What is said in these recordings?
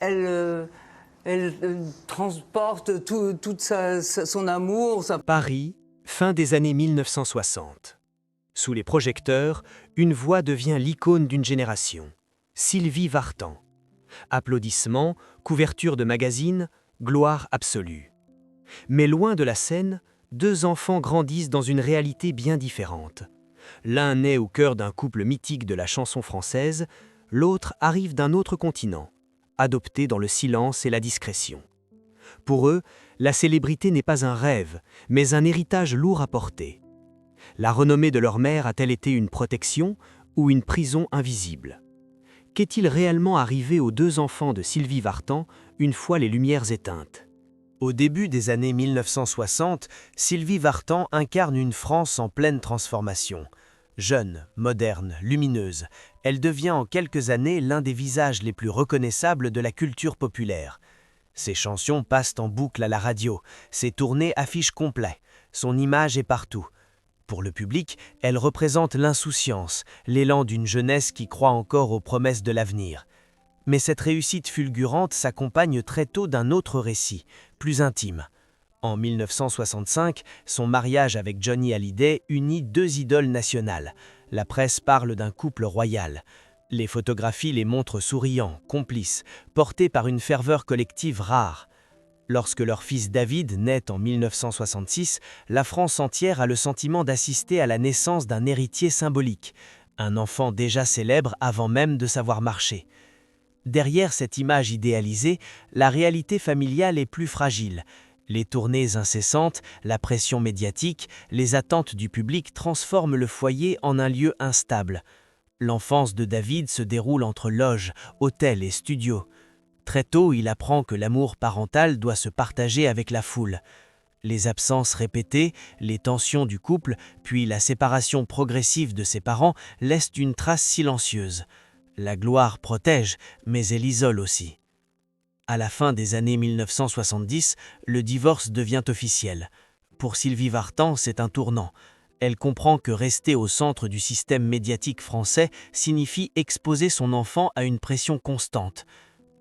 Elle, transporte son amour. Paris, fin des années 1960. Sous les projecteurs, une voix devient l'icône d'une génération. Sylvie Vartan. Applaudissements, couverture de magazines, gloire absolue. Mais loin de la scène, deux enfants grandissent dans une réalité bien différente. L'un naît au cœur d'un couple mythique de la chanson française, l'autre arrive d'un autre continent, adopté dans le silence et la discrétion. Pour eux, la célébrité n'est pas un rêve, mais un héritage lourd à porter. La renommée de leur mère a-t-elle été une protection ou une prison invisible? Qu'est-il réellement arrivé aux deux enfants de Sylvie Vartan une fois les lumières éteintes? Au début des années 1960, Sylvie Vartan incarne une France en pleine transformation. Jeune, moderne, lumineuse, elle devient en quelques années l'un des visages les plus reconnaissables de la culture populaire. Ses chansons passent en boucle à la radio, ses tournées affichent complet, son image est partout. Pour le public, elle représente l'insouciance, l'élan d'une jeunesse qui croit encore aux promesses de l'avenir. Mais cette réussite fulgurante s'accompagne très tôt d'un autre récit, plus intime. En 1965, son mariage avec Johnny Hallyday unit deux idoles nationales. La presse parle d'un couple royal. Les photographies les montrent souriants, complices, portés par une ferveur collective rare. Lorsque leur fils David naît en 1966, la France entière a le sentiment d'assister à la naissance d'un héritier symbolique, un enfant déjà célèbre avant même de savoir marcher. Derrière cette image idéalisée, la réalité familiale est plus fragile. Les tournées incessantes, la pression médiatique, les attentes du public transforment le foyer en un lieu instable. L'enfance de David se déroule entre loges, hôtels et studios. Très tôt, il apprend que l'amour parental doit se partager avec la foule. Les absences répétées, les tensions du couple, puis la séparation progressive de ses parents laissent une trace silencieuse. La gloire protège, mais elle isole aussi. À la fin des années 1970, le divorce devient officiel. Pour Sylvie Vartan, c'est un tournant. Elle comprend que rester au centre du système médiatique français signifie exposer son enfant à une pression constante.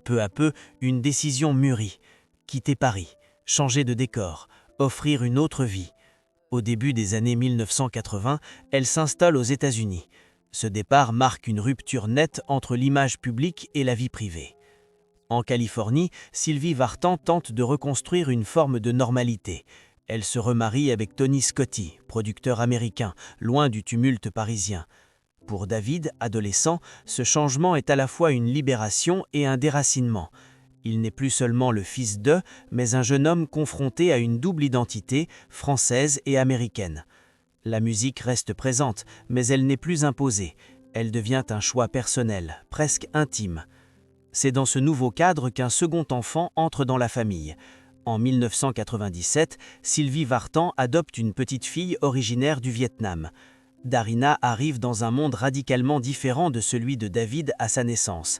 Peu à peu, une décision mûrit. Quitter Paris, changer de décor, offrir une autre vie. Au début des années 1980, elle s'installe aux États-Unis. Ce départ marque une rupture nette entre l'image publique et la vie privée. En Californie, Sylvie Vartan tente de reconstruire une forme de normalité. Elle se remarie avec Tony Scotti, producteur américain, loin du tumulte parisien. Pour David, adolescent, ce changement est à la fois une libération et un déracinement. Il n'est plus seulement le fils d'eux, mais un jeune homme confronté à une double identité, française et américaine. La musique reste présente, mais elle n'est plus imposée. Elle devient un choix personnel, presque intime. C'est dans ce nouveau cadre qu'un second enfant entre dans la famille. En 1997, Sylvie Vartan adopte une petite fille originaire du Vietnam. Darina arrive dans un monde radicalement différent de celui de David à sa naissance.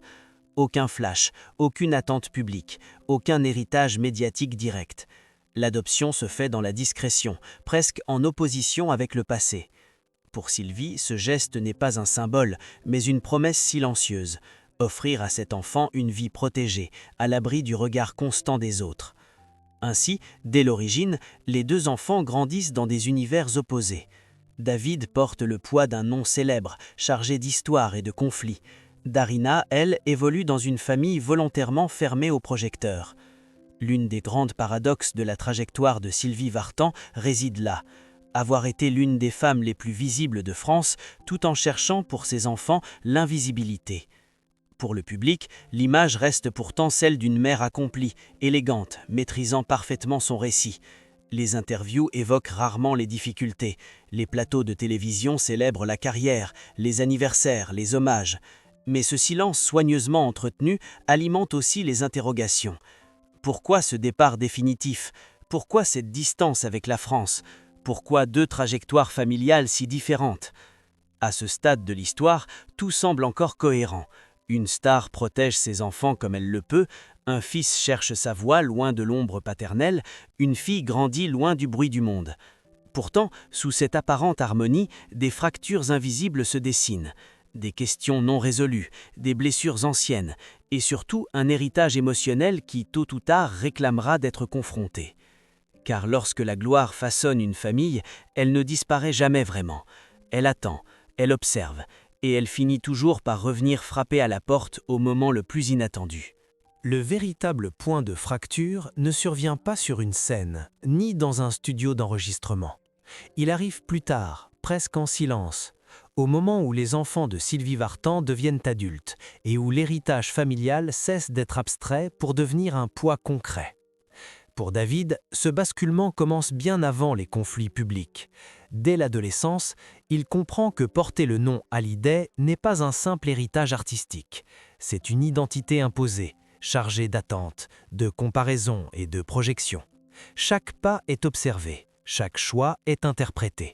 Aucun flash, aucune attente publique, aucun héritage médiatique direct. L'adoption se fait dans la discrétion, presque en opposition avec le passé. Pour Sylvie, ce geste n'est pas un symbole, mais une promesse silencieuse. Offrir à cet enfant une vie protégée, à l'abri du regard constant des autres. Ainsi, dès l'origine, les deux enfants grandissent dans des univers opposés. David porte le poids d'un nom célèbre, chargé d'histoire et de conflits. Darina, elle, évolue dans une famille volontairement fermée aux projecteurs. L'une des grandes paradoxes de la trajectoire de Sylvie Vartan réside là. Avoir été l'une des femmes les plus visibles de France, tout en cherchant pour ses enfants l'invisibilité. Pour le public, l'image reste pourtant celle d'une mère accomplie, élégante, maîtrisant parfaitement son récit. Les interviews évoquent rarement les difficultés. Les plateaux de télévision célèbrent la carrière, les anniversaires, les hommages. Mais ce silence soigneusement entretenu alimente aussi les interrogations. Pourquoi ce départ définitif? Pourquoi cette distance avec la France? Pourquoi deux trajectoires familiales si différentes? À ce stade de l'histoire, tout semble encore cohérent. Une star protège ses enfants comme elle le peut, un fils cherche sa voie loin de l'ombre paternelle, une fille grandit loin du bruit du monde. Pourtant, sous cette apparente harmonie, des fractures invisibles se dessinent. Des questions non résolues, des blessures anciennes, et surtout un héritage émotionnel qui, tôt ou tard, réclamera d'être confronté. Car lorsque la gloire façonne une famille, elle ne disparaît jamais vraiment. Elle attend, elle observe, et elle finit toujours par revenir frapper à la porte au moment le plus inattendu. Le véritable point de fracture ne survient pas sur une scène, ni dans un studio d'enregistrement. Il arrive plus tard, presque en silence, au moment où les enfants de Sylvie Vartan deviennent adultes et où l'héritage familial cesse d'être abstrait pour devenir un poids concret. Pour David, ce basculement commence bien avant les conflits publics. Dès l'adolescence, il comprend que porter le nom Hallyday n'est pas un simple héritage artistique. C'est une identité imposée, chargée d'attentes, de comparaisons et de projections. Chaque pas est observé, chaque choix est interprété.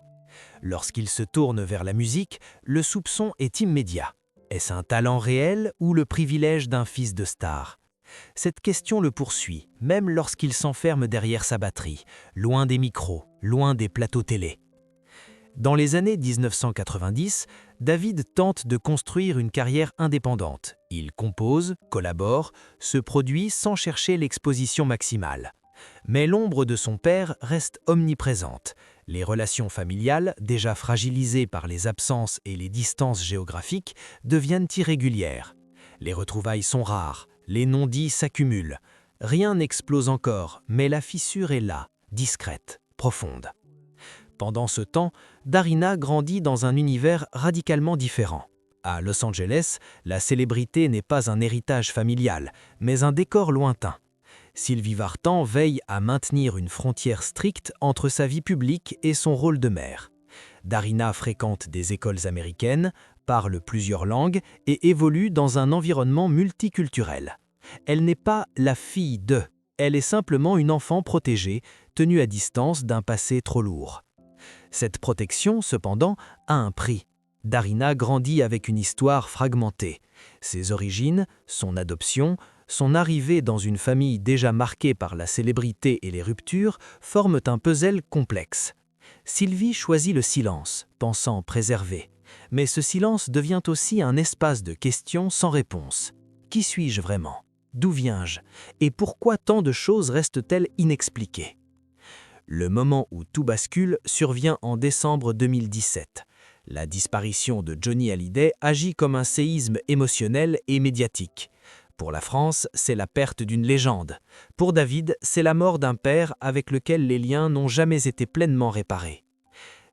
Lorsqu'il se tourne vers la musique, le soupçon est immédiat. Est-ce un talent réel ou le privilège d'un fils de star ? Cette question le poursuit, même lorsqu'il s'enferme derrière sa batterie, loin des micros, loin des plateaux télé. Dans les années 1990, David tente de construire une carrière indépendante. Il compose, collabore, se produit sans chercher l'exposition maximale. Mais l'ombre de son père reste omniprésente. Les relations familiales, déjà fragilisées par les absences et les distances géographiques, deviennent irrégulières. Les retrouvailles sont rares, les non-dits s'accumulent. Rien n'explose encore, mais la fissure est là, discrète, profonde. Pendant ce temps, Darina grandit dans un univers radicalement différent. À Los Angeles, la célébrité n'est pas un héritage familial, mais un décor lointain. Sylvie Vartan veille à maintenir une frontière stricte entre sa vie publique et son rôle de mère. Darina fréquente des écoles américaines, parle plusieurs langues et évolue dans un environnement multiculturel. Elle n'est pas la fille de, elle est simplement une enfant protégée, tenue à distance d'un passé trop lourd. Cette protection, cependant, a un prix. Darina grandit avec une histoire fragmentée. Ses origines, son adoption, son arrivée dans une famille déjà marquée par la célébrité et les ruptures forment un puzzle complexe. Sylvie choisit le silence, pensant préserver. Mais ce silence devient aussi un espace de questions sans réponse. Qui suis-je vraiment ? D'où viens-je ? Et pourquoi tant de choses restent-elles inexpliquées ? Le moment où tout bascule survient en décembre 2017. La disparition de Johnny Hallyday agit comme un séisme émotionnel et médiatique. Pour la France, c'est la perte d'une légende. Pour David, c'est la mort d'un père avec lequel les liens n'ont jamais été pleinement réparés.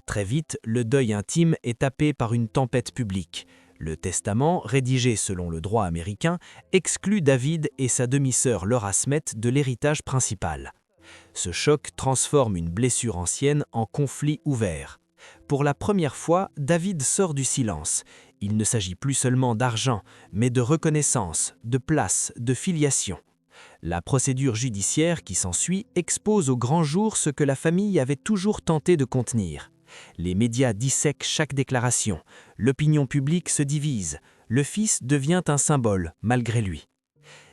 Très vite, le deuil intime est tapé par une tempête publique. Le testament, rédigé selon le droit américain, exclut David et sa demi-sœur Laura Smet de l'héritage principal. Ce choc transforme une blessure ancienne en conflit ouvert. Pour la première fois, David sort du silence. Il ne s'agit plus seulement d'argent, mais de reconnaissance, de place, de filiation. La procédure judiciaire qui s'ensuit expose au grand jour ce que la famille avait toujours tenté de contenir. Les médias dissèquent chaque déclaration, l'opinion publique se divise, le fils devient un symbole, malgré lui.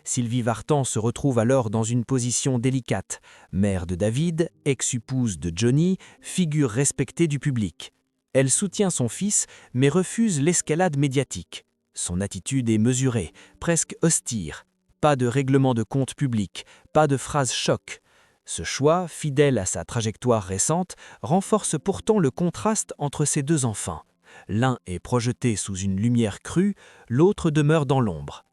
Sylvie Vartan se retrouve alors dans une position délicate, mère de David, ex-épouse de Johnny, figure respectée du public. Elle soutient son fils, mais refuse l'escalade médiatique. Son attitude est mesurée, presque austère. Pas de règlement de compte public, pas de phrase choc. Ce choix, fidèle à sa trajectoire récente, renforce pourtant le contraste entre ses deux enfants. L'un est projeté sous une lumière crue, l'autre demeure dans l'ombre.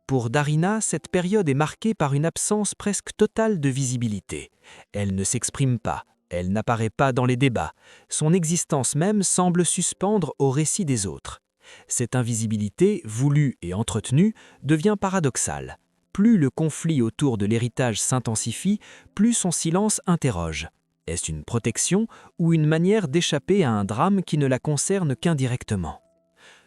Pour Darina, cette période est marquée par une absence presque totale de visibilité. Elle ne s'exprime pas, elle n'apparaît pas dans les débats. Son existence même semble suspendre au récit des autres. Cette invisibilité, voulue et entretenue, devient paradoxale. Plus le conflit autour de l'héritage s'intensifie, plus son silence interroge. Est-ce une protection ou une manière d'échapper à un drame qui ne la concerne qu'indirectement ?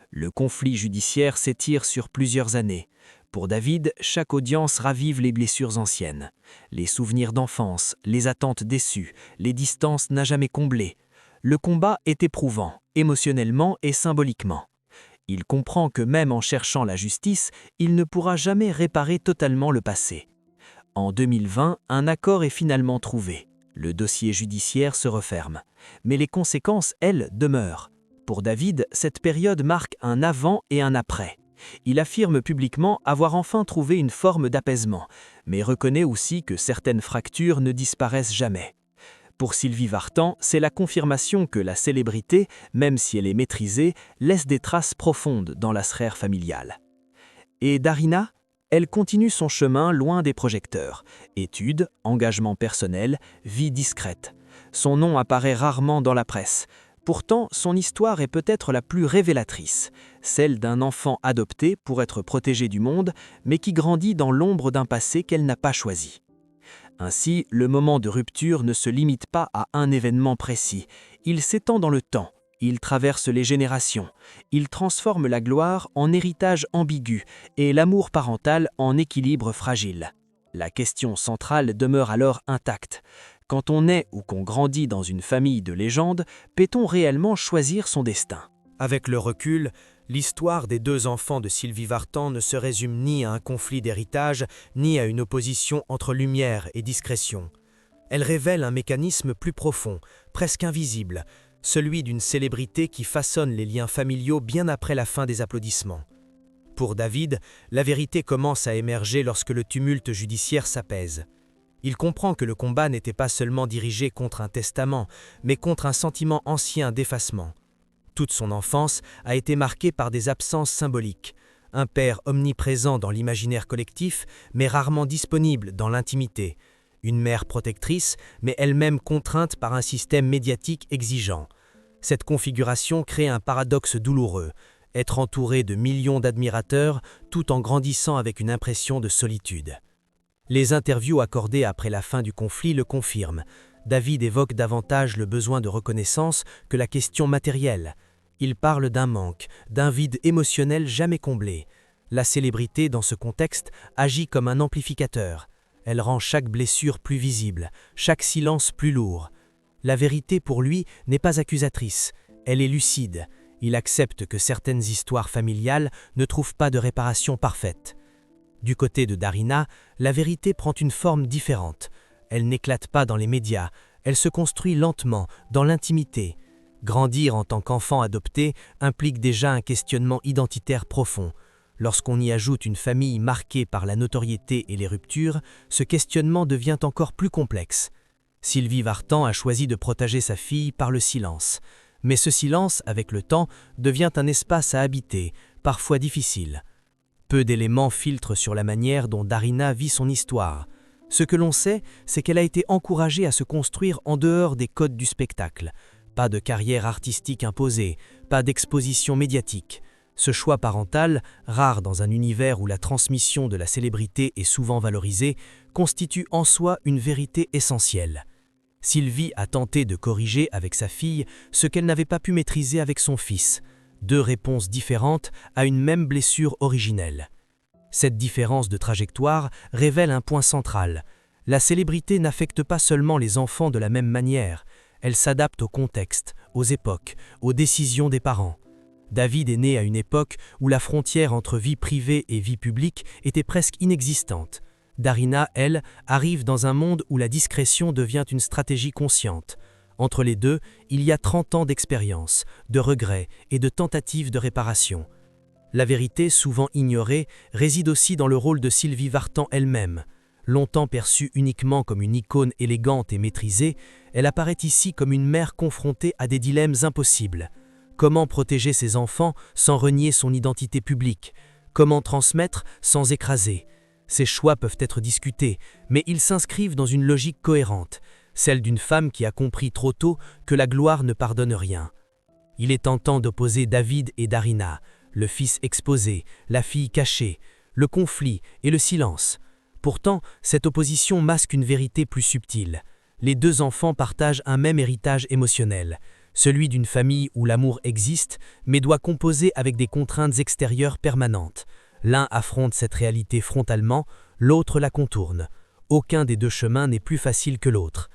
Le conflit judiciaire s'étire sur plusieurs années. Pour David, chaque audience ravive les blessures anciennes. Les souvenirs d'enfance, les attentes déçues, les distances n'a jamais comblées. Le combat est éprouvant, émotionnellement et symboliquement. Il comprend que même en cherchant la justice, il ne pourra jamais réparer totalement le passé. En 2020, un accord est finalement trouvé. Le dossier judiciaire se referme. Mais les conséquences, elles, demeurent. Pour David, cette période marque un avant et un après. Il affirme publiquement avoir enfin trouvé une forme d'apaisement, mais reconnaît aussi que certaines fractures ne disparaissent jamais. Pour Sylvie Vartan, c'est la confirmation que la célébrité, même si elle est maîtrisée, laisse des traces profondes dans la sphère familiale. Et Darina ? Elle continue son chemin loin des projecteurs. Études, engagement personnel, vie discrète. Son nom apparaît rarement dans la presse. Pourtant, son histoire est peut-être la plus révélatrice, celle d'un enfant adopté pour être protégé du monde, mais qui grandit dans l'ombre d'un passé qu'elle n'a pas choisi. Ainsi, le moment de rupture ne se limite pas à un événement précis. Il s'étend dans le temps, il traverse les générations, il transforme la gloire en héritage ambigu et l'amour parental en équilibre fragile. La question centrale demeure alors intacte. Quand on naît ou qu'on grandit dans une famille de légende, peut-on réellement choisir son destin ? Avec le recul, l'histoire des 2 enfants de Sylvie Vartan ne se résume ni à un conflit d'héritage, ni à une opposition entre lumière et discrétion. Elle révèle un mécanisme plus profond, presque invisible, celui d'une célébrité qui façonne les liens familiaux bien après la fin des applaudissements. Pour David, la vérité commence à émerger lorsque le tumulte judiciaire s'apaise. Il comprend que le combat n'était pas seulement dirigé contre un testament, mais contre un sentiment ancien d'effacement. Toute son enfance a été marquée par des absences symboliques. Un père omniprésent dans l'imaginaire collectif, mais rarement disponible dans l'intimité. Une mère protectrice, mais elle-même contrainte par un système médiatique exigeant. Cette configuration crée un paradoxe douloureux, être entouré de millions d'admirateurs tout en grandissant avec une impression de solitude. Les interviews accordées après la fin du conflit le confirment. David évoque davantage le besoin de reconnaissance que la question matérielle. Il parle d'un manque, d'un vide émotionnel jamais comblé. La célébrité, dans ce contexte, agit comme un amplificateur. Elle rend chaque blessure plus visible, chaque silence plus lourd. La vérité, pour lui, n'est pas accusatrice. Elle est lucide. Il accepte que certaines histoires familiales ne trouvent pas de réparation parfaite. Du côté de Darina, la vérité prend une forme différente. Elle n'éclate pas dans les médias, elle se construit lentement, dans l'intimité. Grandir en tant qu'enfant adopté implique déjà un questionnement identitaire profond. Lorsqu'on y ajoute une famille marquée par la notoriété et les ruptures, ce questionnement devient encore plus complexe. Sylvie Vartan a choisi de protéger sa fille par le silence. Mais ce silence, avec le temps, devient un espace à habiter, parfois difficile. Peu d'éléments filtrent sur la manière dont Darina vit son histoire. Ce que l'on sait, c'est qu'elle a été encouragée à se construire en dehors des codes du spectacle. Pas de carrière artistique imposée, pas d'exposition médiatique. Ce choix parental, rare dans un univers où la transmission de la célébrité est souvent valorisée, constitue en soi une vérité essentielle. Sylvie a tenté de corriger avec sa fille ce qu'elle n'avait pas pu maîtriser avec son fils. 2 réponses différentes à une même blessure originelle. Cette différence de trajectoire révèle un point central. La célébrité n'affecte pas seulement les enfants de la même manière, elle s'adapte au contexte, aux époques, aux décisions des parents. David est né à une époque où la frontière entre vie privée et vie publique était presque inexistante. Darina, elle, arrive dans un monde où la discrétion devient une stratégie consciente. Entre les deux, il y a 30 ans d'expérience, de regrets et de tentatives de réparation. La vérité, souvent ignorée, réside aussi dans le rôle de Sylvie Vartan elle-même. Longtemps perçue uniquement comme une icône élégante et maîtrisée, elle apparaît ici comme une mère confrontée à des dilemmes impossibles. Comment protéger ses enfants sans renier son identité publique? Comment transmettre sans écraser? Ces choix peuvent être discutés, mais ils s'inscrivent dans une logique cohérente, celle d'une femme qui a compris trop tôt que la gloire ne pardonne rien. Il est tentant d'opposer David et Darina, le fils exposé, la fille cachée, le conflit et le silence. Pourtant, cette opposition masque une vérité plus subtile. Les 2 enfants partagent un même héritage émotionnel, celui d'une famille où l'amour existe, mais doit composer avec des contraintes extérieures permanentes. L'un affronte cette réalité frontalement, l'autre la contourne. Aucun des 2 chemins n'est plus facile que l'autre.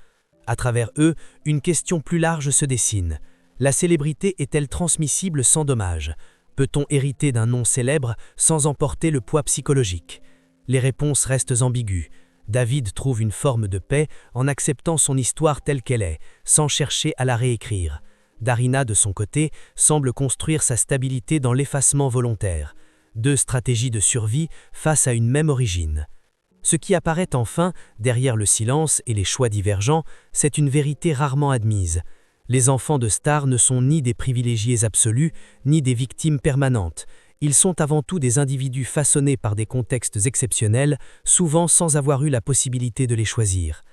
À travers eux, une question plus large se dessine. La célébrité est-elle transmissible sans dommage? Peut-on hériter d'un nom célèbre sans emporter le poids psychologique? Les réponses restent ambiguës. David trouve une forme de paix en acceptant son histoire telle qu'elle est, sans chercher à la réécrire. Darina, de son côté, semble construire sa stabilité dans l'effacement volontaire. Deux stratégies de survie face à une même origine. Ce qui apparaît enfin, derrière le silence et les choix divergents, c'est une vérité rarement admise. Les enfants de stars ne sont ni des privilégiés absolus, ni des victimes permanentes. Ils sont avant tout des individus façonnés par des contextes exceptionnels, souvent sans avoir eu la possibilité de les choisir.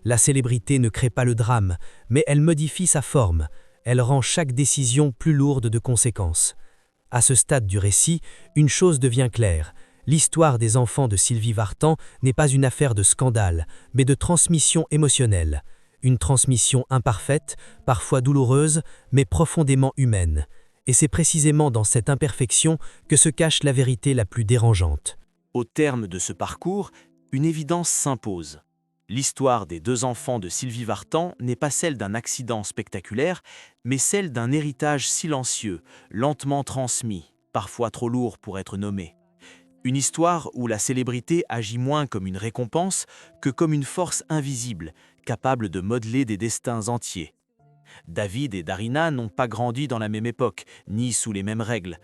La célébrité ne crée pas le drame, mais elle modifie sa forme. Elle rend chaque décision plus lourde de conséquences. À ce stade du récit, une chose devient claire. L'histoire des enfants de Sylvie Vartan n'est pas une affaire de scandale, mais de transmission émotionnelle. Une transmission imparfaite, parfois douloureuse, mais profondément humaine. Et c'est précisément dans cette imperfection que se cache la vérité la plus dérangeante. Au terme de ce parcours, une évidence s'impose. L'histoire des deux enfants de Sylvie Vartan n'est pas celle d'un accident spectaculaire, mais celle d'un héritage silencieux, lentement transmis, parfois trop lourd pour être nommé. Une histoire où la célébrité agit moins comme une récompense que comme une force invisible, capable de modeler des destins entiers. David et Darina n'ont pas grandi dans la même époque, ni sous les mêmes règles.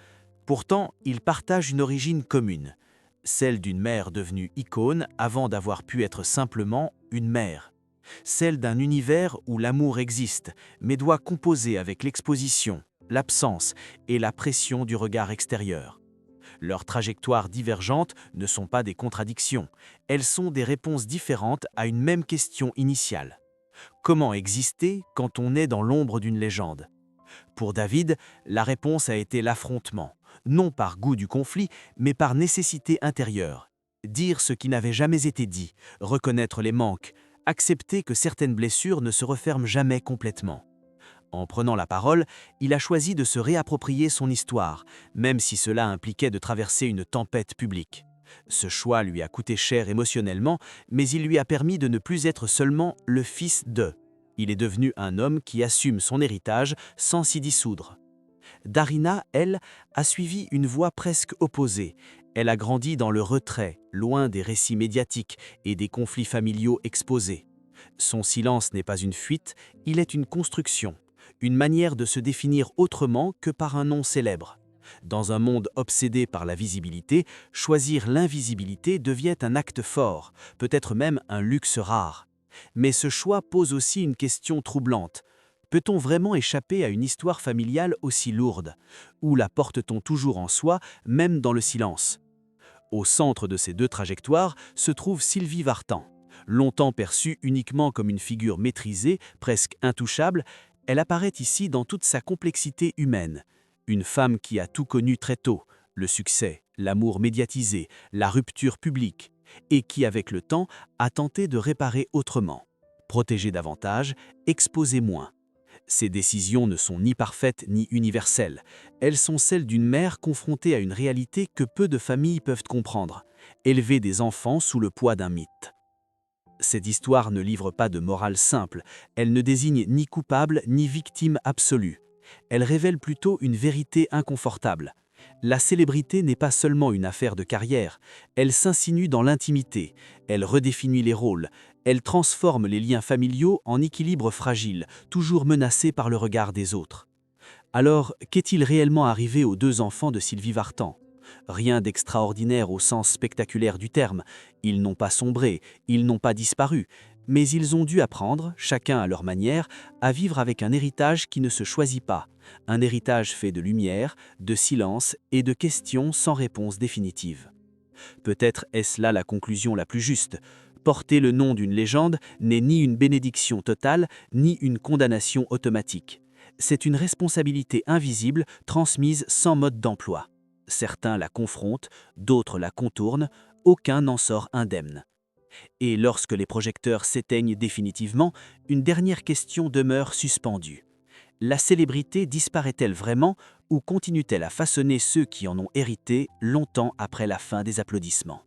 Pourtant, ils partagent une origine commune. Celle d'une mère devenue icône avant d'avoir pu être simplement une mère. Celle d'un univers où l'amour existe, mais doit composer avec l'exposition, l'absence et la pression du regard extérieur. Leurs trajectoires divergentes ne sont pas des contradictions, elles sont des réponses différentes à une même question initiale. Comment exister quand on est dans l'ombre d'une légende ? Pour David, la réponse a été l'affrontement. Non par goût du conflit, mais par nécessité intérieure. Dire ce qui n'avait jamais été dit, reconnaître les manques, accepter que certaines blessures ne se referment jamais complètement. En prenant la parole, il a choisi de se réapproprier son histoire, même si cela impliquait de traverser une tempête publique. Ce choix lui a coûté cher émotionnellement, mais il lui a permis de ne plus être seulement le fils de. Il est devenu un homme qui assume son héritage sans s'y dissoudre. Darina, elle, a suivi une voie presque opposée. Elle a grandi dans le retrait, loin des récits médiatiques et des conflits familiaux exposés. Son silence n'est pas une fuite, il est une construction, une manière de se définir autrement que par un nom célèbre. Dans un monde obsédé par la visibilité, choisir l'invisibilité devient un acte fort, peut-être même un luxe rare. Mais ce choix pose aussi une question troublante. Peut-on vraiment échapper à une histoire familiale aussi lourde? Ou la porte-t-on toujours en soi, même dans le silence? Au centre de ces deux trajectoires se trouve Sylvie Vartan. Longtemps perçue uniquement comme une figure maîtrisée, presque intouchable, elle apparaît ici dans toute sa complexité humaine. Une femme qui a tout connu très tôt, le succès, l'amour médiatisé, la rupture publique, et qui, avec le temps, a tenté de réparer autrement. Protéger davantage, exposer moins. Ces décisions ne sont ni parfaites ni universelles. Elles sont celles d'une mère confrontée à une réalité que peu de familles peuvent comprendre, élever des enfants sous le poids d'un mythe. Cette histoire ne livre pas de morale simple, elle ne désigne ni coupable ni victime absolue. Elle révèle plutôt une vérité inconfortable. La célébrité n'est pas seulement une affaire de carrière, elle s'insinue dans l'intimité, elle redéfinit les rôles, elle transforme les liens familiaux en équilibre fragile, toujours menacé par le regard des autres. Alors, qu'est-il réellement arrivé aux deux enfants de Sylvie Vartan ? Rien d'extraordinaire au sens spectaculaire du terme, ils n'ont pas sombré, ils n'ont pas disparu, mais ils ont dû apprendre, chacun à leur manière, à vivre avec un héritage qui ne se choisit pas, un héritage fait de lumière, de silence et de questions sans réponse définitive. Peut-être est-ce là la conclusion la plus juste. Porter le nom d'une légende n'est ni une bénédiction totale, ni une condamnation automatique. C'est une responsabilité invisible transmise sans mode d'emploi. Certains la confrontent, d'autres la contournent, aucun n'en sort indemne. Et lorsque les projecteurs s'éteignent définitivement, une dernière question demeure suspendue. La célébrité disparaît-elle vraiment ou continue-t-elle à façonner ceux qui en ont hérité longtemps après la fin des applaudissements ?